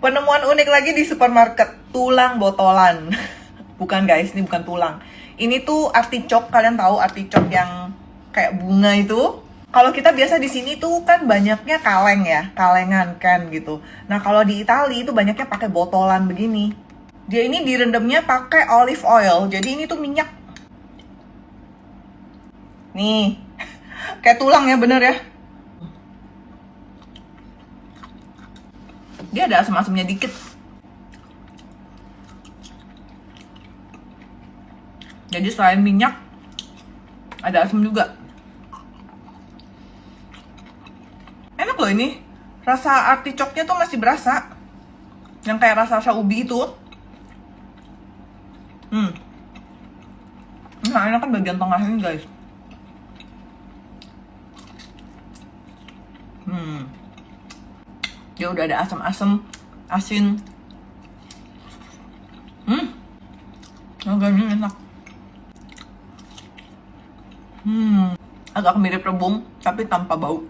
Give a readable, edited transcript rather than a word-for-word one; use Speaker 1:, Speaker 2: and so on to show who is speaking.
Speaker 1: Penemuan unik lagi di supermarket, tulang botolan. Bukan guys, ini bukan tulang. Ini tuh artichok, kalian tahu artichok yang kayak bunga itu? Kalau kita biasa di sini tuh kan banyaknya kaleng ya, kalengan kan gitu. Nah kalau di Italia itu banyaknya pakai botolan begini. Dia ini direndamnya pakai olive oil, jadi ini tuh minyak. Nih, kayak tulang ya, bener ya? Dia ada asam-asamnya dikit. Jadi selain minyak, ada asam juga. Enak loh ini. Rasa artichoknya tuh masih berasa. Yang kayak rasa ubi itu. Nah, enak kan bagian tengah ini guys. Dia udah ada asam-asam, asin. Agaknya enak. Agak mirip rebung, tapi tanpa bau.